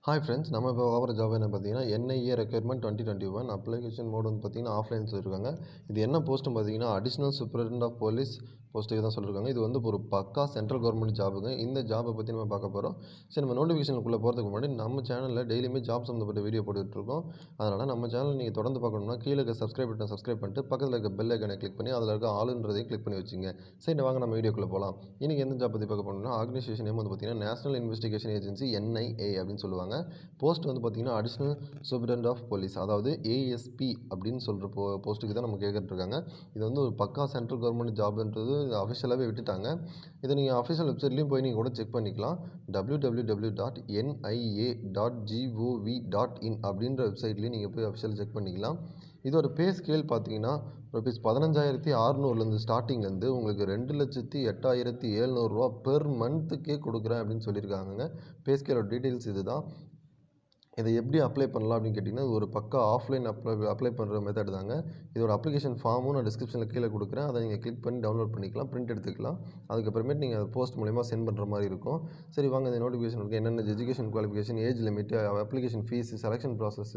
Hi friends, நம்ம இப்போ பார்க்குற ஜாப் என்ன பார்த்தீங்கன்னா, என்ஐஏ ரெக்யர்மெண்ட் 2021 அப்ளிகேஷன் மோட் வந்து பார்த்தீங்கன்னா ஆஃப்லைன் சொல்லியிருக்காங்க. இது என்ன போஸ்ட்னு பார்த்தீங்கன்னா, அடிஷனல் சூப்பரிண்டென்ட் ஆஃப் போலீஸ் போஸ்ட்டுக்கு தான் சொல்லியிருக்காங்க. இது வந்து ஒரு பக்கா சென்ட்ரல் கவர்மெண்ட் ஜாபுங்க. இந்த ஜாபை பற்றி நம்ம பார்க்க போகிறோம். சரி, நம்ம நோட்டிஃபிகேஷனுக்குள்ளே போகிறதுக்கு முன்னாடி நம்ம சேனலில் டெய்லியுமே ஜாப் சம்மந்தப்பட்ட வீடியோ போட்டுட்ருக்கோம். அதனால் நம்ம சேனல் நீங்கள் தொடர்ந்து பார்க்கணும்னா கீழே இருக்க சப்ஸ்கிரைப் பட்டன் சப்ஸ்கிரைப் பண்ணிட்டு பக்கத்தில் இருக்க பெல் ஐக்கனை கிளிக் பண்ணி அதில் இருக்க ஆளுன்றதையும் கிளிக் பண்ணி வச்சுங்க. சரி, வாங்க நம்ம வீடியோக்குள்ளே போகலாம். இன்றைக்கி எந்த ஜாப் பற்றி பார்க்க போனோம்னா, ஆர்கனைசேஷன் நேம் வந்து பார்த்தீங்கன்னா நேஷனல் இன்வெஸ்டிகேஷன் ஏஜென்சி என்ஐஏ அப்படின்னு சொல்லுவாங்க. போஸ்ட் வந்து பார்த்தீங்கன்னா அடிஷனல் சூப்பரிண்டென்ட் ஆஃப் போலீஸ், அதாவது ஏஎஸ்பி அப்படின்னு சொல்கிற போஸ்ட்டுக்கு தான் நம்ம கேட்குறாங்க. இது வந்து ஒரு பக்கா சென்ட்ரல் கவர்மெண்ட் ஜாப்ன்றது அஃபிஷியலாகவே விட்டுட்டாங்க. இதை நீங்கள் அஃபிஷியல் வெப்சைட்லேயும் போய் நீங்கள் கூட செக் பண்ணிக்கலாம். www.nia.gov.in அப்படின்ற வெப்சைட்லேயும் நீங்கள் போய் அஃபிஷியல் செக் பண்ணிக்கலாம். இதோட பே ஸ்கேல் பார்த்தீங்கன்னா ருபீஸ் 15,600 ஸ்டார்டிங்லேருந்து உங்களுக்கு 2,08,700 பெர் மந்த்துக்கே கொடுக்குறேன் அப்படின்னு சொல்லியிருக்காங்க. பே ஸ்கேலோட டீட்டெயில்ஸ் இது தான். இதை எப்படி அப்ளை பண்ணலாம் அப்படின்னு கேட்டிங்கன்னா, இது ஒரு பக்கா ஆஃப்லைன் அப்ளை பண்ணுற மெத்தட் தாங்க. இதோட அப்ளிகேஷன் ஃபார்மும் நான் டிஸ்கிரிப்ஷனில் கீழே கொடுக்குறேன். அதை நீங்கள் கிளிக் பண்ணி டவுன்லோட் பண்ணிக்கலாம், பிரிண்ட் எடுத்துக்கலாம். அதுக்கப்புறமேட்டு நீங்கள் அதை போஸ்ட் மூலமா சென்ட் பண்ணுற மாதிரி இருக்கும். சரி, வாங்க இந்த நோட்டிஃபிகேஷனுக்கு என்னென்ன education qualification, age limit, application fees, selection process,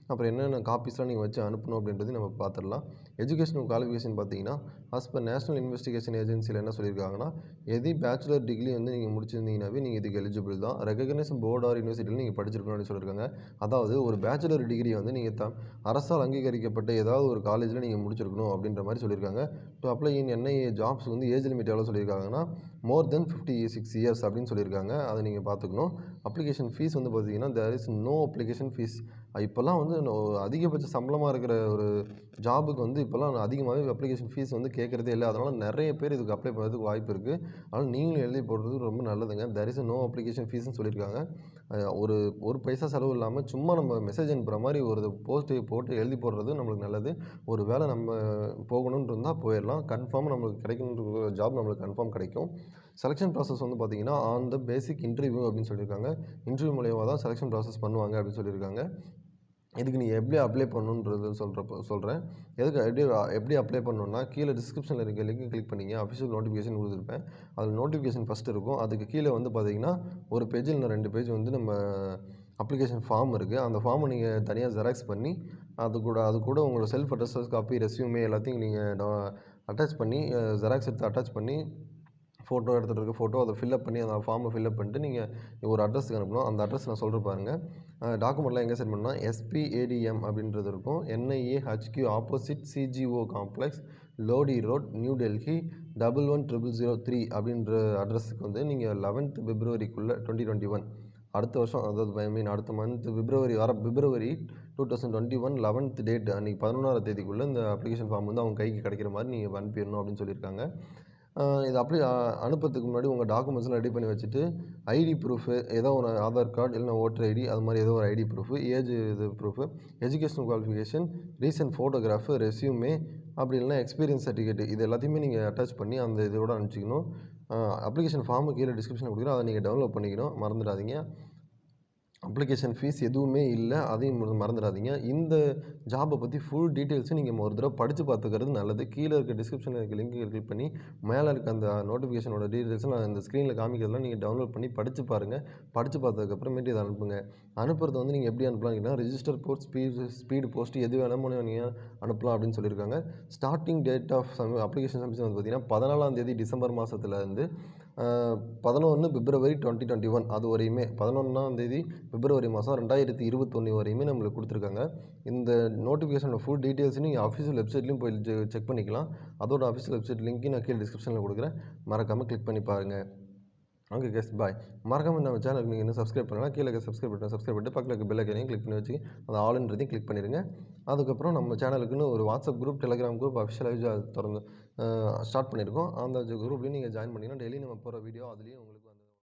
அப்புறம் என்னென்ன காப்பீஸ்லாம் நீங்கள் வச்சு அனுப்பணும் அப்படின்றதையும் நம்ம பார்த்துடலாம். எஜுகேஷனல் குவாலிஃபிகேஷன் பார்த்தீங்கன்னா, ஆஸ் பர் நேஷனல் இன்வெஸ்டிகேஷன் ஏஜென்சியில் என்ன சொல்லியிருக்காங்கன்னா, பேச்சுலர் டிகிரி வந்து நீங்கள் முடிச்சிருந்தீங்கன்னாவே நீங்கள் இதுக்கு எலிஜிபிள் தான். ரெகக்னைஸ் போர்டு ஆர் யூனிவர்சிட்டியில் நீங்கள் படிச்சிருக்கணும் அப்படின்னு சொல்லியிருக்காங்க. அதாவது ஒரு பேச்சுலர் டிகிரி வந்து நீங்கள் அரசால் அங்கீகரிக்கப்பட்ட ஏதாவது ஒரு காலேஜில் நீங்கள் முடிச்சிருக்கணும் அப்படின்ற மாதிரி சொல்லியிருக்காங்க. To apply in NIA jobs வந்து ஏஜ் லிமிட் எவ்வளோ சொல்லியிருக்காங்கன்னா, மோர் தென் 56 இயர்ஸ் அப்படின்னு சொல்லியிருக்காங்க. அதை நீங்கள் பார்த்துக்கணும். அப்ளிகேஷன் ஃபீஸ் வந்து பார்த்தீங்கன்னா, there is no application fee. இப்போல்லாம் வந்து அதிகபட்ச சம்பளமாக இருக்கிற ஒரு ஜாபுக்கு வந்து இப்போல்லாம் அதிகமாகவே அப்ளிகேஷன் ஃபீஸ் வந்து கேட்குறதே இல்லை. அதனால் நிறைய பேர் இதுக்கு அப்ளை பண்ணுறதுக்கு வாய்ப்பு இருக்குது. அதனால் நீங்களும் எழுதி போடுறது ரொம்ப நல்லதுங்க. தேர் இஸ் நோ அப்ளிகேஷன் ஃபீஸ்னு சொல்லியிருக்காங்க. ஒரு பைசா செலவு இல்லாமல் சும்மா நம்ம மெசேஜ் அனுப்புகிற மாதிரி ஒரு போஸ்ட்டு போட்டு எழுதி போடுறது நம்மளுக்கு நல்லது. ஒரு வேளை நம்ம போகணுன்னு இருந்தால் போயிடலாம். கன்ஃபார்மாக நம்மளுக்கு கிடைக்கணுன்ற ஜாப் நம்மளுக்கு கன்ஃபார்ம் கிடைக்கும். செலெக்ஷன் ப்ராசஸ் வந்து பார்த்தீங்கன்னா ஆன் த பேசிக் இன்டர்வியூ அப்படின்னு சொல்லியிருக்காங்க. இன்டர்வியூ மூலியமாக தான் செலெக்ஷன் ப்ராசஸ் பண்ணுவாங்க அப்படின்னு சொல்லியிருக்காங்க. இதுக்கு நீங்கள் எப்படி அப்ளை பண்ணணுன்றது சொல்கிறேன். எப்படி அப்ளை பண்ணணுன்னா, கீழே டிஸ்கிரிப்ஷனில் இருக்க லிங்க் கிளிக் பண்ணிங்க. அஃபிஷியல் நோட்டிஃபிகேஷன் கொடுத்துருப்பேன். அதில் நோட்டிஃபிகேஷன் ஃபஸ்ட் இருக்கும். அதுக்கு கீழே வந்து பார்த்தீங்கன்னா ஒரு பேஜ் இல்லைனா 2 பேஜ் வந்து நம்ம அப்ளிகேஷன் ஃபார்ம் இருக்குது. அந்த ஃபார்மை நீங்கள் தனியாக ஜெராக்ஸ் பண்ணி அது கூட உங்களோட செல்ஃப் அட்டஸ்டட் காப்பி, ரெஸ்யூமே எல்லாத்தையும் நீங்கள் அட்டாச் பண்ணி ஜெராக்ஸ் எடுத்து அட்டாச் பண்ணி ஃபோட்டோ எடுத்துகிட்டு இருக்க ஃபோட்டோ அதை ஃபில்அப் பண்ணி அந்த ஃபார்மை ஃபில்அப் பண்ணிட்டு நீங்கள் ஒரு அட்ரஸ்க்கு அனுப்பணும். அந்த அட்ரஸ் நான் சொல்கிறேன் பாருங்கள். டாக்குமெண்ட்லாம் எங்கே சென்ட் பண்ணால் எஸ்பிஏடிஎம் அப்படின்றது இருக்கும். NIA HQ opposite CGO complex, Lodi road, new Delhi 110003 அப்படின்ற அட்ரஸுக்கு வந்து நீங்கள் 11th பிப்ரவரிக்குள்ளே 2021 அடுத்த வருஷம், அதாவது அடுத்த மந்த் பிப்ரவரி 2021 11th டேட் அன்றைக்கி 11ஆம் தேதிக்குள்ளே இந்த அப்ளிகேஷன் ஃபார்ம் வந்து அவங்க கைக்கு கிடைக்கிற மாதிரி நீங்கள் அனுப்பிடணும் அப்படின்னு சொல்லியிருக்காங்க. இது அப்படியே அனுப்புறதுக்கு முன்னாடி உங்கள் டாக்குமெண்ட்ஸ்லாம் ரெடி பண்ணி வச்சுட்டு, ஐடி ப்ரூஃபு ஏதோ ஒரு ஆதார் கார்டு இல்லைனா ஓட்டர் ஐடி, அது மாதிரி ஏதோ ஒரு ID proof, age proof, educational qualification, recent photograph, resume, அப்படி இல்லைனா எக்ஸ்பீரியன்ஸ் சர்டிஃபிகேட், இது எல்லாத்தையுமே நீங்கள் அட்டாச் பண்ணி அந்த இதோட அனுப்பிச்சிக்கணும். அப்ளிகேஷன் ஃபார்மு கீழே டிஸ்கிரிப்ஷனில் கொடுக்குறேன். அதை நீங்கள் டவுன்லோட் பண்ணிக்கணும், மறந்துடாதீங்க. அப்ளிகேஷன் ஃபீஸ் எதுவுமே இல்லை, அதையும் மறந்துடாதீங்க. இந்த ஜாபை பற்றி ஃபுல் டீட்டெயில்ஸும் நீங்கள் ஒரு தடவை படித்து பார்த்துக்கிறது நல்லது. கீழே இருக்க டிஸ்கிரிப்ஷனில் இருக்க லிங்க் கிளிக் பண்ணி மேலே இருக்க அந்த நோட்டிஃபிகேஷனோட டீட்டெயில்ஸும் நான் இந்த ஸ்க்ரீனில் காமிக்கிறதுலாம் நீங்கள் டவுன்லோட் பண்ணி படித்து பாருங்கள். படித்து பார்த்ததுக்கப்புறமேட்டு இதை அனுப்புங்க. அனுப்புறது வந்து நீங்கள் எப்படி அனுப்பலாம் கேட்டால், ரிஜிஸ்டர் போஸ்ட், ஸ்பீடு போஸ்ட், எது வேணுமோ நீங்கள் அனுப்பலாம் அப்படின்னு சொல்லியிருக்காங்க. Starting date of application submission வந்து பார்த்தீங்கன்னா 14ஆம் தேதி டிசம்பர் மாதத்துலேருந்து 11 பிப்ரவரி 2021 அது வரையுமே 11ஆம் தேதி பிப்ரவரி மாதம் 2021 வரையுமே நம்மளுக்கு கொடுத்துருக்காங்க. இந்த நோட்டிஃபிகேஷனோட ஃபுல் டீட்டெயில்ஸ் நீங்கள் அஃபிஷியல் வெப்சைட்லேயும் போய் செக் பண்ணிக்கலாம். அதோட அஃபிஷியல் வெப்சைட் லிங்க்கு நான் கீழே டிஸ்கிரிப்ஷனில் கொடுக்குறேன். மறக்காமல் கிளிக் பண்ணி பாருங்கள். ஓகே கேஸ், பாய். மறக்காமல் நம்ம சேனலுக்கு நீங்கள் இன்னும் சப்ஸ்கிரைப் பண்ணலாம். கீழே சப்ஸ்கிரைப் பண்ணிட்டு பக்கத்தில் இருக்க பெல் ஐக்கனையும் கிளிக் பண்ணி வச்சு அந்த ஆளுன்றதையும் கிளிக் பண்ணிடுங்க. அதுக்கப்புறம் நம்ம சேனலுக்குன்னு ஒரு வாட்ஸ்அப் குரூப், டெலிகிராம் குரூப் அஃபிஷியலாக திறந்து ஸ்டார்ட் பண்ணியிருக்கோம். அந்த குரூப்லேயும் நீங்கள் ஜாயின் பண்ணிங்கன்னா டெய்லி நம்ம போகிற வீடியோ அதுலேயும் உங்களுக்கு